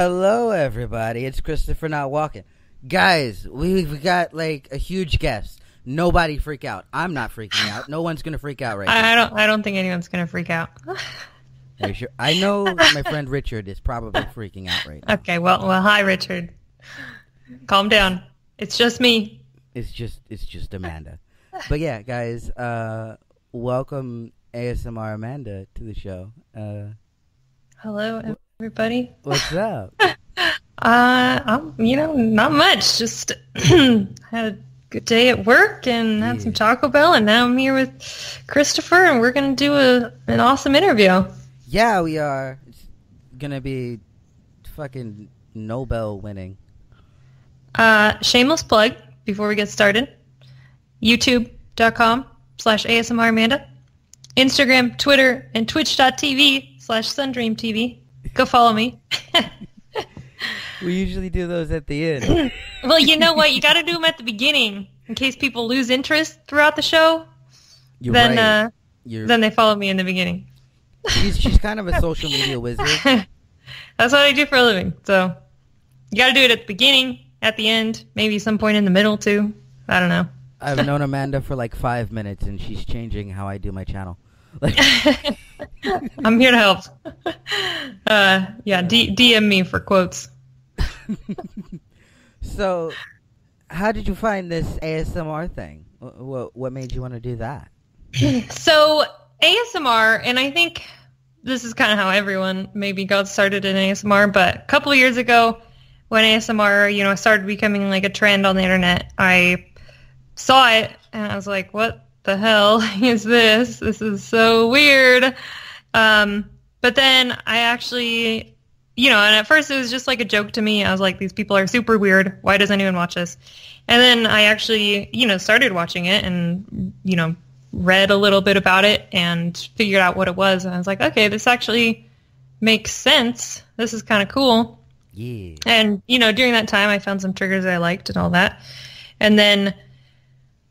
Hello, everybody. It's Christopher Not Walking. Guys, we've got like a huge guest. Nobody freak out. I'm not freaking out. No one's gonna freak out right now. I don't think anyone's gonna freak out. Are you sure? I know my friend Richard is probably freaking out right now. Okay, well, hi, Richard. Calm down. It's just me. It's just Amanda. But yeah, guys, welcome ASMR Amanda to the show. Hello, everybody. What's up? Not much. Just had a good day at work and had some Taco Bell, and now I'm here with Christopher, and we're gonna do an awesome interview. Yeah, we are. It's gonna be fucking Nobel winning. Shameless plug before we get started. YouTube.com/ASMR Amanda. Instagram, Twitter, and Twitch.tv/SundreamTV. Go follow me. We usually do those at the end. Well, you know what? You got to do them at the beginning in case people lose interest throughout the show. Then they follow me in the beginning. She's kind of a social media wizard. That's what I do for a living. So you got to do it at the beginning, at the end, maybe some point in the middle too. I don't know. I've known Amanda for like 5 minutes, and she's changing how I do my channel. I'm here to help. DM me for quotes. So, how did you find this ASMR thing? What made you want to do that? So, ASMR, and I think this is kind of how everyone maybe got started in ASMR, but a couple of years ago when ASMR, started becoming like a trend on the internet, I saw it and I was like, what the hell is this? This is so weird. But then I actually, and at first it was just like a joke to me. I was like, these people are super weird. Why does anyone watch this? And then I actually, started watching it and, read a little bit about it and figured out what it was. And I was like, okay, this actually makes sense. This is kind of cool. Yeah. And, during that time I found some triggers that I liked and all that. And then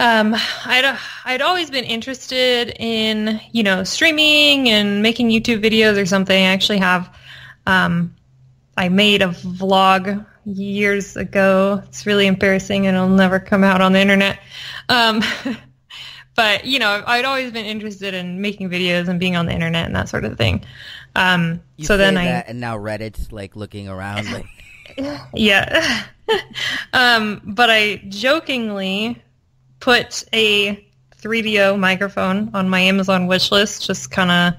I'd always been interested in, streaming and making YouTube videos or something. I actually have, I made a vlog years ago. It's really embarrassing and it'll never come out on the internet. But, I'd always been interested in making videos and being on the internet and that sort of thing. And now Reddit's like looking around like. Yeah. But I jokingly put a 3DO microphone on my Amazon wish list, just kind of,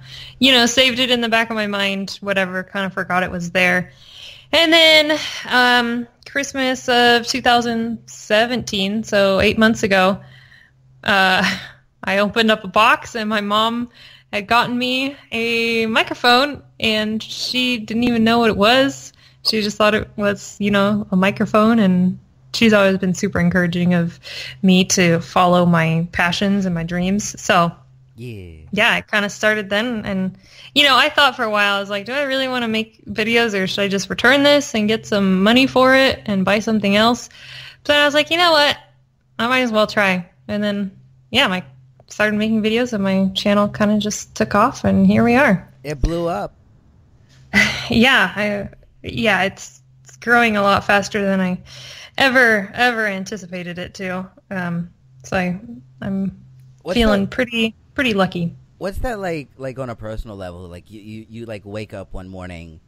saved it in the back of my mind, whatever, kind of forgot it was there. And then Christmas of 2017, so 8 months ago, I opened up a box and my mom had gotten me a microphone and she didn't even know what it was. She just thought it was, a microphone, and she's always been super encouraging of me to follow my passions and my dreams. So, yeah, it kind of started then. And, I thought for a while, I was like, do I really want to make videos, or should I just return this and get some money for it and buy something else? But then I was like, you know what? I might as well try. And then, I started making videos and my channel kind of just took off, and here we are. It blew up. It's growing a lot faster than I ever anticipated it to. So I'm feeling pretty lucky. What's that like on a personal level? Like you like wake up one morning,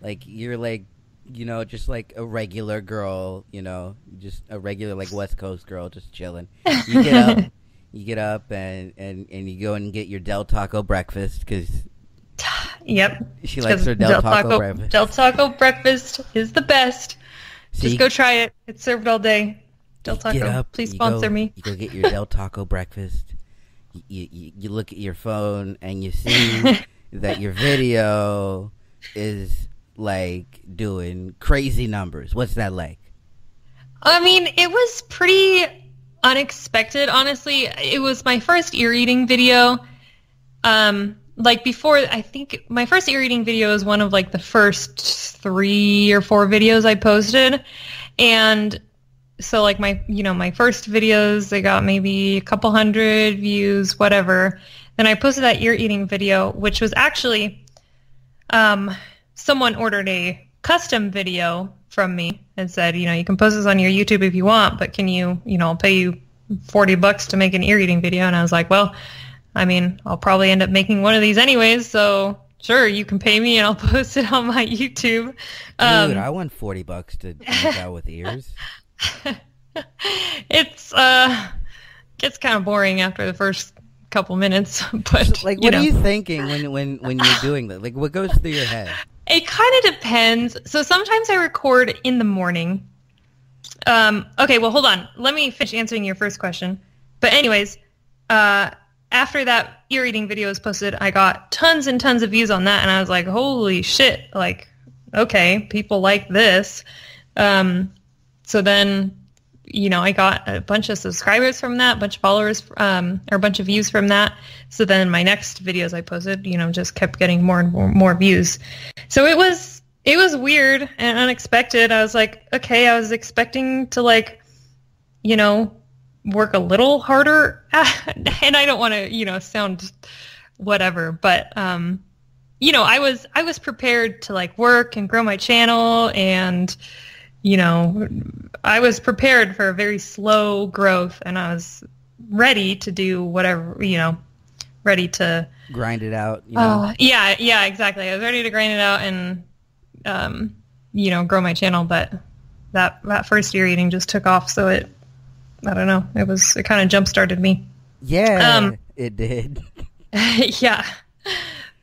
like you're like, just like a regular girl, just a regular like West Coast girl, just chilling. You get up and you go and get your Del Taco breakfast because. Yep. She likes her Del Taco breakfast. Del Taco breakfast is the best. So just go try it. It's served all day. Del Taco, please sponsor me. You go get your Del Taco breakfast. You look at your phone and you see that your video is like doing crazy numbers. What's that like? I mean, it was pretty unexpected, honestly. It was my first ear eating video. Like before, I think my first ear eating video was one of like the first 3 or 4 videos I posted. And so like my first videos, they got maybe a couple hundred views, whatever. Then I posted that ear eating video, which was actually, someone ordered a custom video from me and said, you can post this on your YouTube if you want, but can I'll pay you $40 to make an ear eating video. And I was like, well, I'll probably end up making one of these anyways, so sure, you can pay me and I'll post it on my YouTube. Dude, I want $40 to make out with ears. It's gets kind of boring after the first couple minutes, but so, like, what are you thinking when you're doing that? Like, what goes through your head? It kind of depends. So sometimes I record in the morning. Okay, well, hold on. Let me finish answering your first question. But anyways, after that ear eating video was posted, I got tons and tons of views on that, and I was like, holy shit, like, okay, people like this. So then, I got a bunch of subscribers from that, a bunch of followers, or a bunch of views from that. So then my next videos I posted, just kept getting more and more views. So it was weird and unexpected. I was like, okay, I was expecting to work a little harder, and I don't want to, sound whatever, but, I was prepared to work and grow my channel, and, I was prepared for a very slow growth, and I was ready to do whatever, ready to grind it out. Yeah, exactly. I was ready to grind it out and, grow my channel, but that first ear eating just took off. So I don't know. It kind of jump started me. Yeah, it did. Yeah.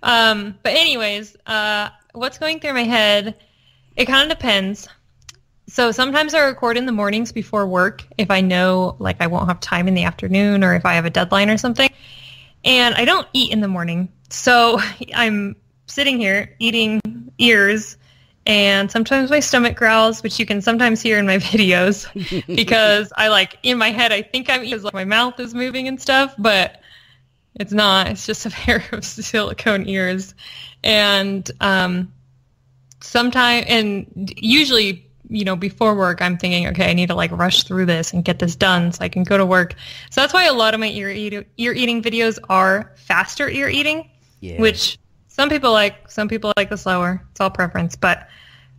But anyways, what's going through my head? It kind of depends. So sometimes I record in the mornings before work if I know I won't have time in the afternoon or if I have a deadline or something. And I don't eat in the morning. So I'm sitting here eating ears, and sometimes my stomach growls, which you can sometimes hear in my videos because in my head, I think I'm eating, my mouth is moving and stuff, but it's not. It's just a pair of silicone ears. And usually, before work, I'm thinking, okay, I need to rush through this and get this done so I can go to work. So that's why a lot of my ear eating videos are faster ear eating, which some people like the slower. It's all preference. But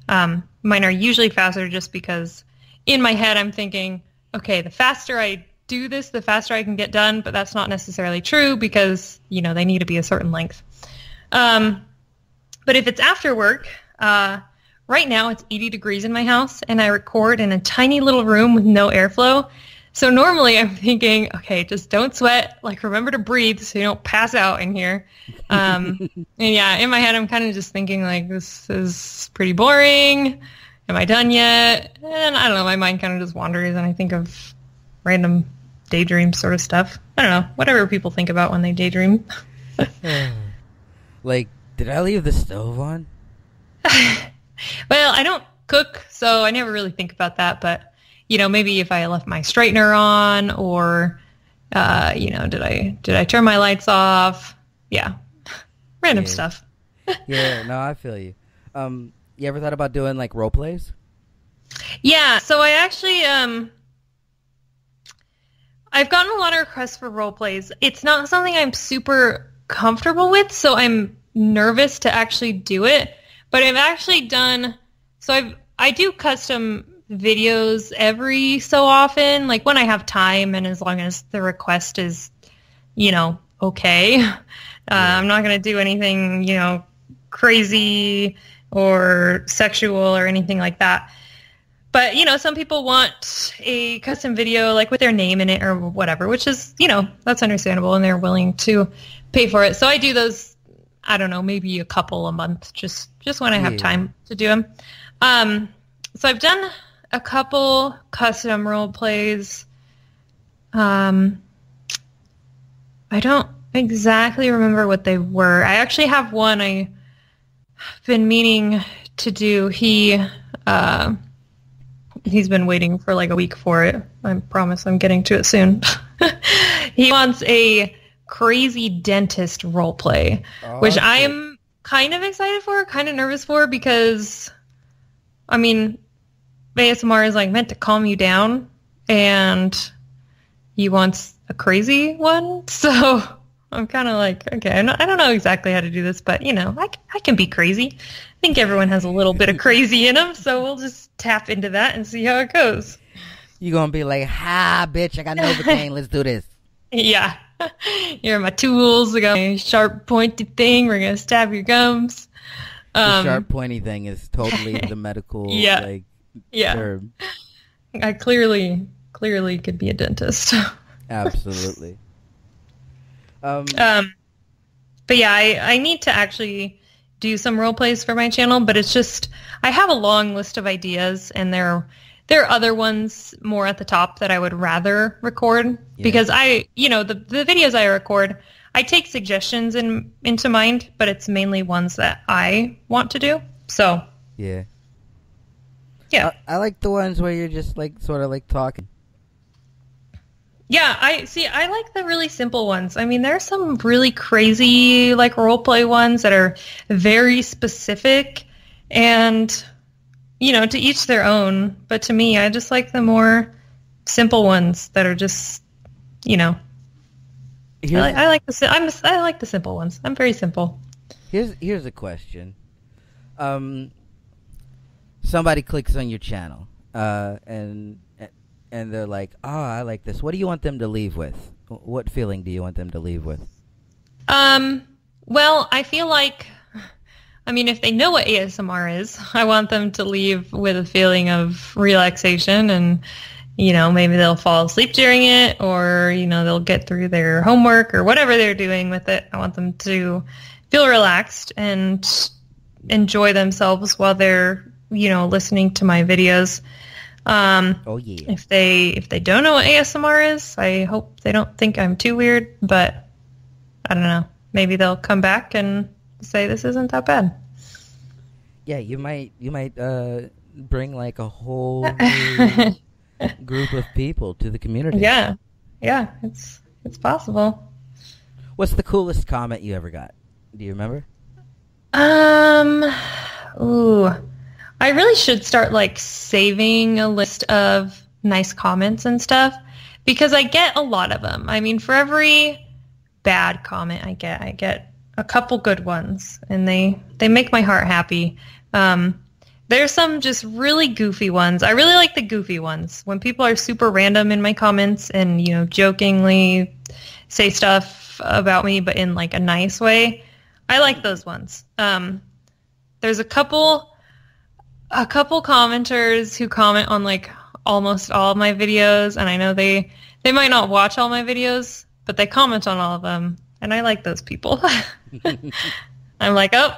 mine are usually faster just because in my head I'm thinking, okay, the faster I do this, the faster I can get done. But that's not necessarily true because, they need to be a certain length. But if it's after work, right now it's 80 degrees in my house, and I record in a tiny little room with no airflow. So normally I'm thinking, okay, just don't sweat. Remember to breathe so you don't pass out in here. And yeah, in my head I'm kind of just thinking, this is pretty boring. Am I done yet? And I don't know, my mind kind of just wanders, and I think of random daydream sort of stuff. I don't know, whatever people think about when they daydream. Did I leave the stove on? Well, I don't cook, so I never really think about that. But, maybe if I left my straightener on, or, did I turn my lights off? Yeah, random stuff. Yeah, no, I feel you. You ever thought about doing role plays? Yeah, so I actually, I've gotten a lot of requests for role plays. It's not something I'm super comfortable with, so I'm nervous to actually do it. But I've actually done, so I do custom videos every so often, when I have time and as long as the request is, okay. I'm not going to do anything, crazy or sexual or anything like that. But, some people want a custom video, with their name in it or whatever, which is, that's understandable, and they're willing to pay for it. So I do those, I don't know, maybe a couple a month, just when I have time to do them. So I've done a couple custom role plays. I don't exactly remember what they were. I actually have one I've been meaning to do. He's been waiting for a week for it. I promise I'm getting to it soon. He wants a crazy dentist role play, which I am kind of excited for, kind of nervous for, because ASMR is meant to calm you down, and he wants a crazy one. So I'm kind of like, okay, I don't know exactly how to do this, but, I can be crazy. I think everyone has a little bit of crazy in them, so we'll just tap into that and see how it goes. You gonna be like, ha, bitch, I got Novocaine, let's do this. Yeah. Here are my tools. I got my sharp, pointy thing. We're going to stab your gums. The sharp, pointy thing is totally the medical term. I clearly could be a dentist. Absolutely. But yeah, I need to actually do some role plays for my channel, but it's just, I have a long list of ideas, and there are other ones more at the top that I would rather record because the videos I record, I take suggestions into mind, but it's mainly ones that I want to do. So yeah. I like the ones where you're just like sort of like talking. Yeah, I like the really simple ones. I mean, there are some really crazy like role play ones that are very specific, and to each their own. But to me, I just like the more simple ones that are just, I like the simple ones. I'm very simple. Here's a question. Somebody clicks on your channel, and they're like, "Oh, I like this." What do you want them to leave with? What feeling do you want them to leave with? Well, I feel like, if they know what ASMR is, I want them to leave with a feeling of relaxation, and, maybe they'll fall asleep during it, or, they'll get through their homework or whatever they're doing with it. I want them to feel relaxed and enjoy themselves while they're, listening to my videos. Oh yeah. If they don't know what ASMR is, I hope they don't think I'm too weird, but I don't know. Maybe they'll come back and say this isn't that bad. Yeah, you might bring like a whole new group of people to the community. Yeah, it's possible. What's the coolest comment you ever got? Do you remember? I really should start like saving a list of nice comments and stuff, because I get a lot of them. For every bad comment I get a couple good ones, and they make my heart happy. There's some just really goofy ones. I really like the goofy ones when people are super random in my comments and, jokingly say stuff about me, but in like a nice way. I like those ones. There's a couple commenters who comment on like almost all of my videos, and I know they might not watch all my videos, but they comment on all of them, and I like those people. I'm like, oh,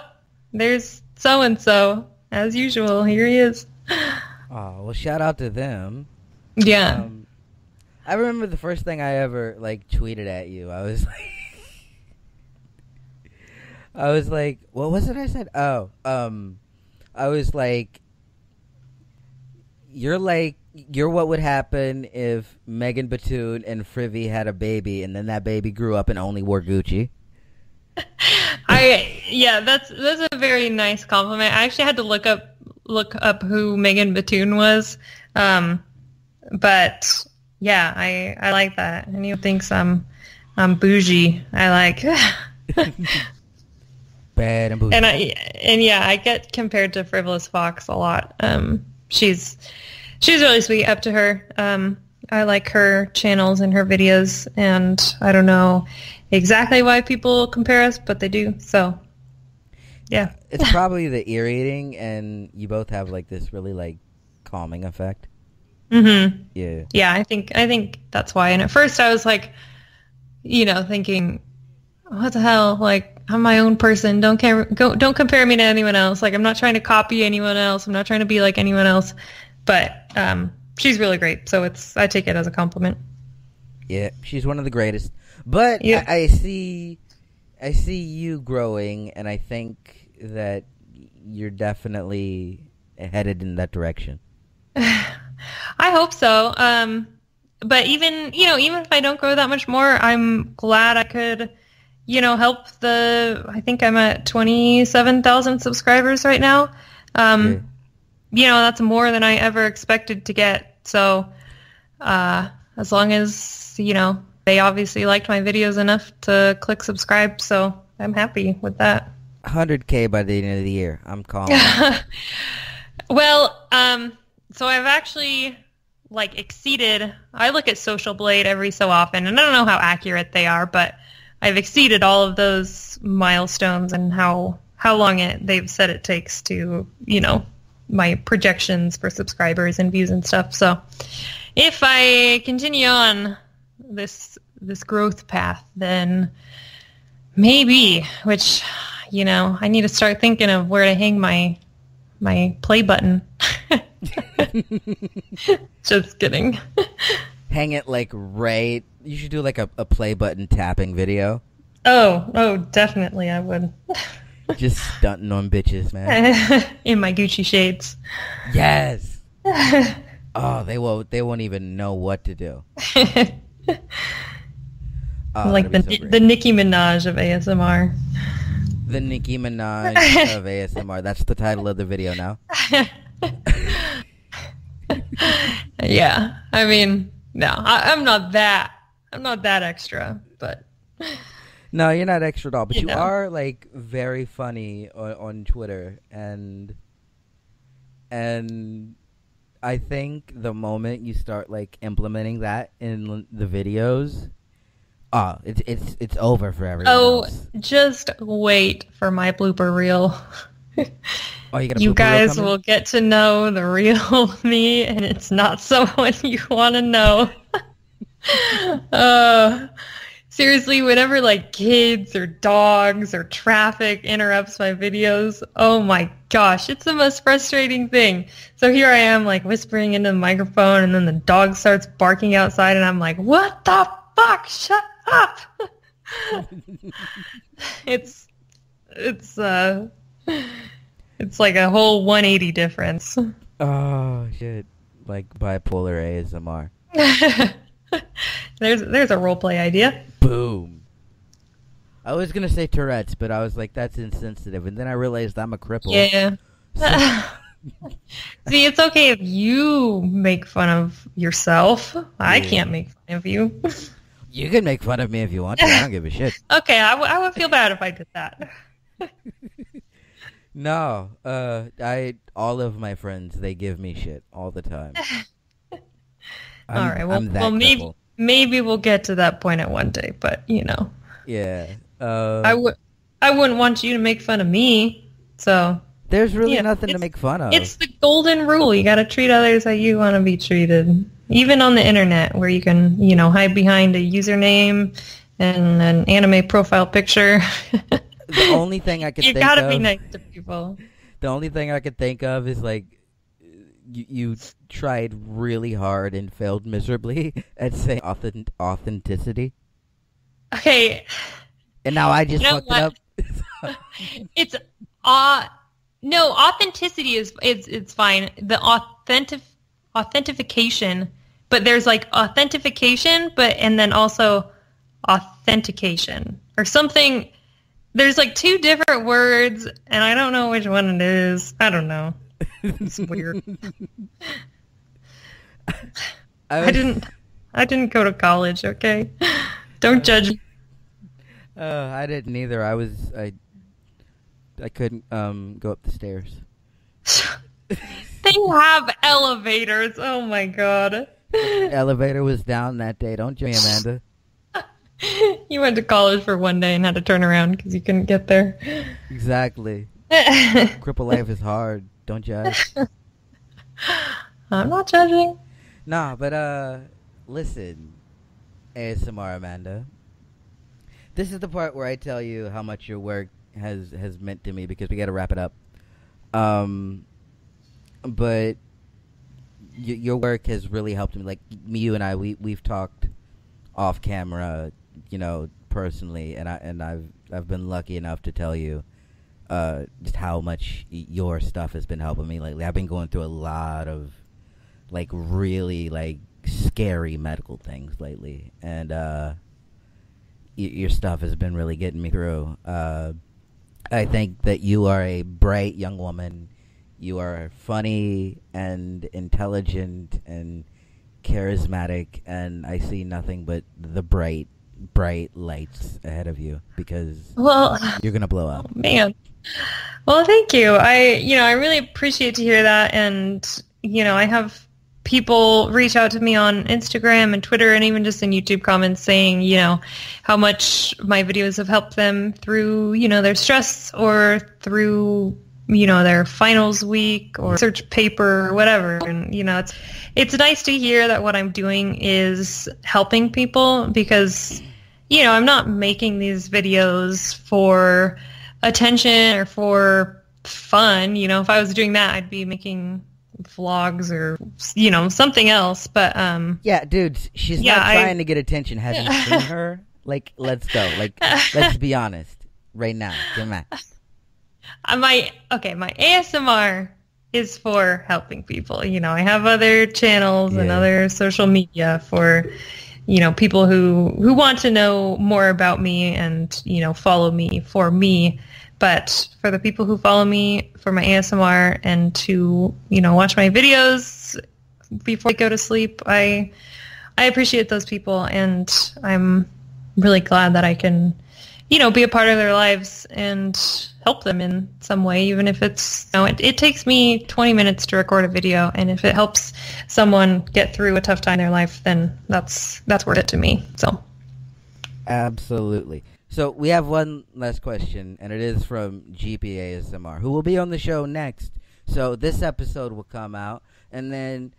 there's so-and-so. As usual, here he is. Oh, well, shout out to them. Yeah. I remember the first thing I ever like tweeted at you. I was like, what was it I said? Oh, I was like, you're what would happen if Megan Batoon and Frivy had a baby, and then that baby grew up and only wore Gucci. That's a very nice compliment. I actually had to look up who Megan Batoon was, but yeah, I like that. And he thinks I'm bougie. I like bad and bougie. I get compared to Frivolous Fox a lot. She's really sweet. Up to her. I like her channels and her videos, and I don't know exactly why people compare us, but they do. So, yeah. It's probably the ear eating, and you both have like this really like calming effect. Mm-hmm. Yeah. Yeah, I think that's why. And at first I was like, thinking, what the hell? Like, I'm my own person. Don't compare me to anyone else. Like, I'm not trying to copy anyone else. I'm not trying to be like anyone else. But she's really great, so I take it as a compliment. Yeah, she's one of the greatest. But yeah. I see you growing, and I think that you're definitely headed in that direction. I hope so. But even if I don't grow that much more, I'm glad I could, help I think I'm at 27,000 subscribers right now. That's more than I ever expected to get. So, as long as, they obviously liked my videos enough to click subscribe, so I'm happy with that. 100K by the end of the year. I'm calling. Well, so I've actually exceeded. I look at Social Blade every so often, and I don't know how accurate they are, but I've exceeded all of those milestones and how long they've said it takes to, my projections for subscribers and views and stuff. So if I continue on this growth path, then maybe, which, I need to start thinking of where to hang my play button. Just kidding. Hang it right. You should do a play button tapping video. Oh, definitely I would. Just stunting on bitches, man. In my Gucci shades. Yes. Oh, they won't even know what to do. Like the Nicki Minaj of ASMR. The Nicki Minaj of ASMR. That's the title of the video now. Yeah. I mean, no, I'm not that extra, but no, you're not extra at all. But you are very funny on Twitter, and I think the moment you start implementing that in the videos, it's over for everyone else. Just wait for my blooper reel. You guys will get to know the real me, and it's not someone you want to know. Seriously, whenever kids or dogs or traffic interrupts my videos, oh my gosh, it's the most frustrating thing. So here I am whispering into the microphone, and then the dog starts barking outside, and I'm like, what the fuck? Shut up! It's like a whole 180 difference. Oh shit! Bipolar ASMR. There's a roleplay idea. Boom. I was gonna say Tourette's, but I was like, that's insensitive, and then I realized I'm a cripple. Yeah. See, it's okay if you make fun of yourself. I can't make fun of you. You can make fun of me if you want to. I don't give a shit. Okay, I would feel bad if I did that. No, all of my friends, they give me shit all the time. All right, well, maybe we'll get to that point at one day, but Yeah. I wouldn't want you to make fun of me. So there's really nothing to make fun of. It's the golden rule. You got to treat others how you want to be treated, even on the internet, where you can hide behind a username and an anime profile picture. The only thing I could think of... You gotta be nice to people. The only thing I could think of is, you tried really hard and failed miserably at saying authenticity. Okay. And now I just fucked it up. It's... No, authenticity is it's fine. The authentication, but there's authentication, and then also authentication or something... There's two different words, and I don't know which one it is. I don't know. It's weird. I didn't go to college, okay? Don't judge. I didn't either. I couldn't go up the stairs. They have elevators. Oh my god. The elevator was down that day. Don't judge me, Amanda. You went to college for one day and had to turn around because you couldn't get there. Exactly. Cripple life is hard. Don't judge. I'm not judging. Nah, but listen, ASMR Amanda. This is the part where I tell you how much your work has meant to me, because we got to wrap it up. But your work has really helped me. You and I, we've talked off camera, personally, and I've been lucky enough to tell you just how much your stuff has been helping me lately. I've been going through a lot of really scary medical things lately, and your stuff has been really getting me through. I think that you are a bright young woman. You are funny and intelligent, and charismatic, and I see nothing but the bright lights ahead of you because you're gonna blow up. Man. Well, thank you. I really appreciate to hear that, and I have people reach out to me on Instagram and Twitter and even just in YouTube comments saying, how much my videos have helped them through, their stress or through, their finals week or research paper or whatever. And, it's nice to hear that what I'm doing is helping people because, I'm not making these videos for attention or for fun. If I was doing that, I'd be making vlogs or something else, but yeah, dude, she's not trying to get attention. Have you seen her? Like, let's go. Like, let's be honest right now. Come on. My ASMR is for helping people. I have other channels and other social media for people who want to know more about me and follow me for me. But for the people who follow me for my ASMR and to, watch my videos before I go to sleep, I appreciate those people, and I'm really glad that I can, be a part of their lives and help them in some way, even if it's, it takes me 20 minutes to record a video, and if it helps someone get through a tough time in their life, then that's worth it to me. So, absolutely. So we have one last question, and it is from GPASMR, who will be on the show next. So this episode will come out, and then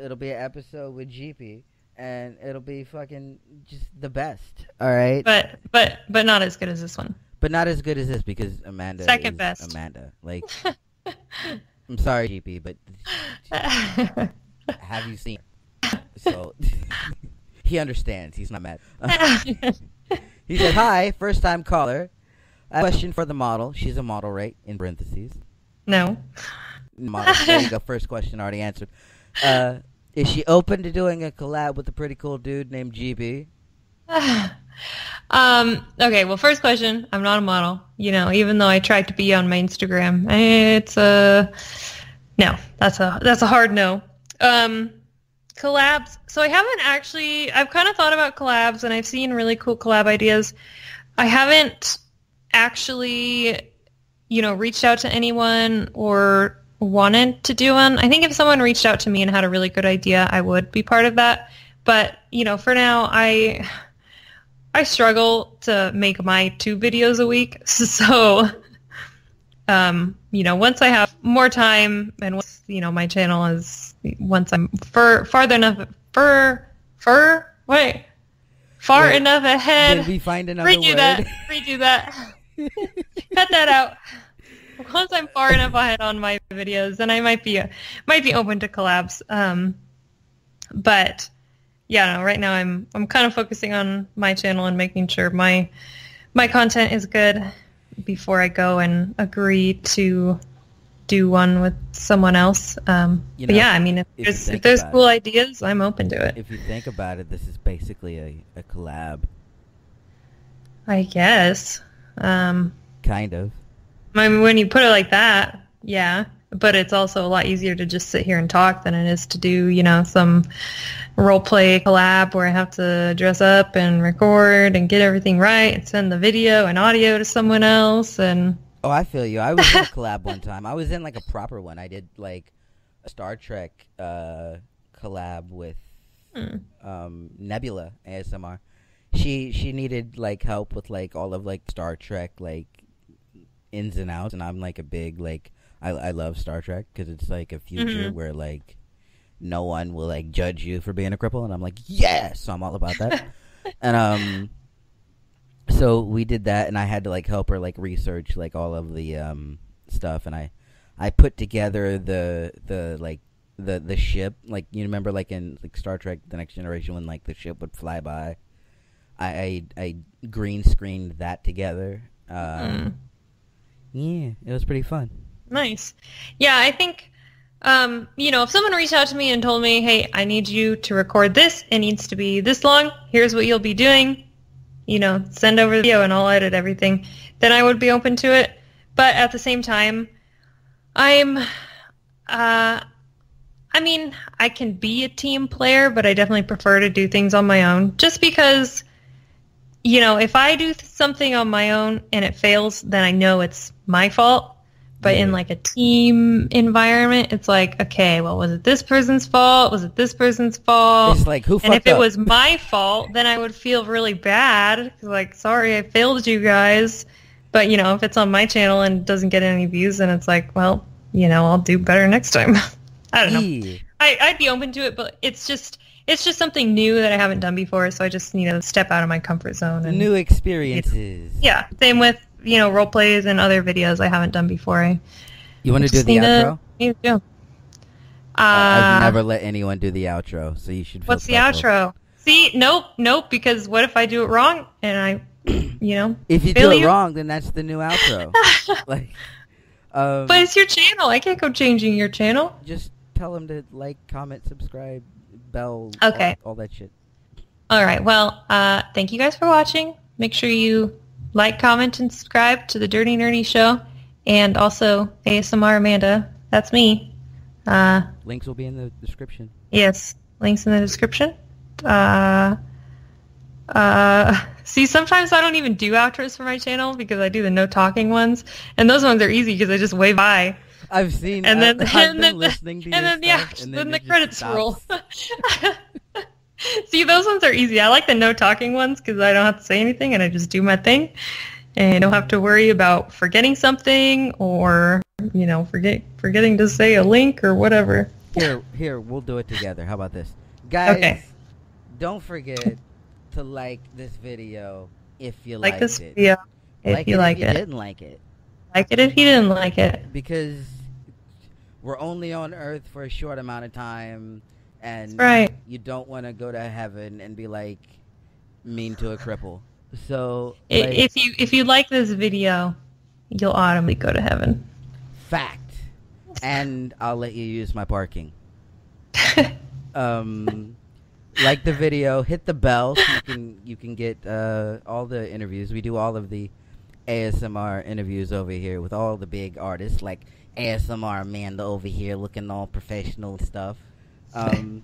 it'll be an episode with GP, and it'll be fucking just the best. All right. But not as good as this one. But not as good as this because Amanda second is best. Amanda. Like, I'm sorry, GP, but have you seen? So he understands. He's not mad. He said, "Hi, first-time caller. A question for the model. She's a model, right? In parentheses. No. Model. There you go. First question already answered. Is she open to doing a collab with a pretty cool dude named GB? Okay, well, first question, I'm not a model. Even though I tried to be on my Instagram, it's no. That's a hard no. Collabs. So I've kind of thought about collabs, and I've seen really cool collab ideas. I haven't actually, reached out to anyone or wanted to do one. I think if someone reached out to me and had a really good idea, I would be part of that. But, for now, I struggle to make my 2 videos a week. So, once I have more time and once, my channel is, once I'm far enough ahead. Did we find another redo word? Redo that. Cut that out. Once I'm far enough ahead on my videos, then I might be open to collabs. But yeah, no, right now I'm kind of focusing on my channel and making sure my content is good before I go and agree to do one with someone else. But yeah, I mean, if there's cool ideas, I'm open to it. If you think about it, this is basically a collab. I guess. Kind of. I mean, when you put it like that, yeah. But it's also a lot easier to just sit here and talk than it is to do, some role play collab where I have to dress up and record and get everything right and send the video and audio to someone else. And oh, I feel you. I was in a collab one time. I was in like a proper one. I did like a Star Trek collab with Nebula ASMR. She needed like help with like all of like Star Trek like ins and outs, and I'm like a big like I love Star Trek because it's like a future where like no one will like judge you for being a cripple, and I'm like, yes, so I'm all about that. And so we did that, and I had to like help her like research like all of the stuff, and I put together the like the ship, like you remember like in like Star Trek The Next Generation when like the ship would fly by. I green screened that together. Yeah, it was pretty fun. Nice. Yeah, I think, if someone reached out to me and told me, hey, I need you to record this, it needs to be this long, here's what you'll be doing, send over the video and I'll edit everything, then I would be open to it. But at the same time, I'm I mean, I can be a team player, but I definitely prefer to do things on my own. Just because, if I do something on my own and it fails, then I know it's my fault. But in like a team environment, it's like, okay, well, was it this person's fault? Was it this person's fault? It's like, who fucked And if up? it was my fault, then I would feel really bad. Like, sorry, I failed you guys. But, if it's on my channel and doesn't get any views, then it's like, well, I'll do better next time. I don't know. I'd be open to it, but it's just something new that I haven't done before, so I just need to step out of my comfort zone. And, new experiences. Yeah, same with, role plays and other videos I haven't done before. You want to do the outro? Need to do. I've never let anyone do the outro, so you should feel What's special. the outro? See, nope, because what if I do it wrong and I, If you do it wrong, then that's the new outro. But it's your channel. I can't go changing your channel. Just tell them to like, comment, subscribe, bell, okay, all that shit. All right. Well, thank you guys for watching. Make sure you like, comment, and subscribe to the Dirty Nerdy Show, and also ASMR Amanda. That's me. Links will be in the description. Yes, links in the description. See, sometimes I don't even do outros for my channel because I do the no talking ones, and those ones are easy because I just wave by. I've seen, and then I've been listening to and your then stuff, and then the it credits just roll. stops. See, those ones are easy. I like the no talking ones because I don't have to say anything and I just do my thing, and I don't have to worry about forgetting something or forgetting to say a link or whatever. Here, we'll do it together. How about this, guys? Okay. Don't forget to like this video if you like liked this it. video if Like you it like if you it. didn't like it. Like it if you didn't like it. Because we're only on Earth for a short amount of time, and That's right. you don't want to go to heaven and be like mean to a cripple. So If you like this video, you'll automatically go to heaven. Fact. And I'll let you use my parking. Like the video, hit the bell so you can get all the interviews. We do all of the ASMR interviews over here with all the big artists, like ASMR Amanda over here looking all professional stuff. And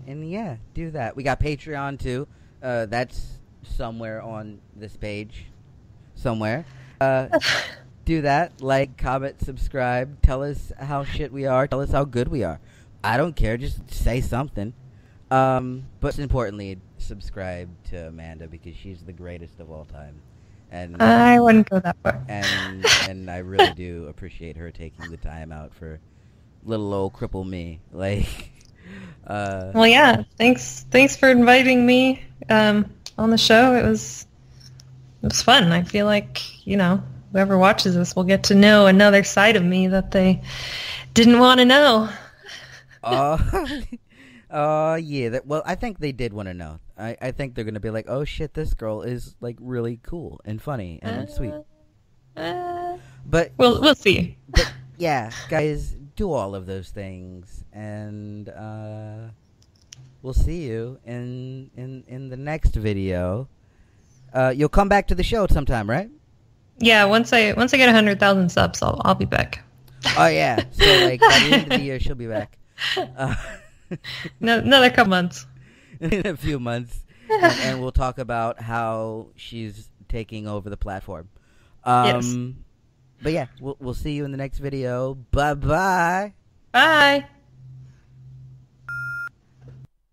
yeah, do that. We got Patreon too. That's somewhere on this page. Somewhere. Do that. Like, comment, subscribe. Tell us how shit we are. Tell us how good we are. I don't care. Just say something. But most importantly, subscribe to Amanda because she's the greatest of all time. And I wouldn't go that far. And I really do appreciate her taking the time out for little old cripple me. Like, well, yeah. Thanks for inviting me on the show. It was fun. I feel like whoever watches this will get to know another side of me that they didn't want to know. Yeah. Well, I think they did want to know. I think they're gonna be like, oh shit, this girl is like really cool and funny and sweet. But we'll see. But yeah, guys, do all of those things, and we'll see you in the next video. You'll come back to the show sometime, right? Yeah, once I get 100,000 subs, I'll be back. Oh yeah, so like by the end of the year, she'll be back. Another couple months. In a few months, and we'll talk about how she's taking over the platform. Yes. But yeah, we'll see you in the next video. Bye-bye. Bye.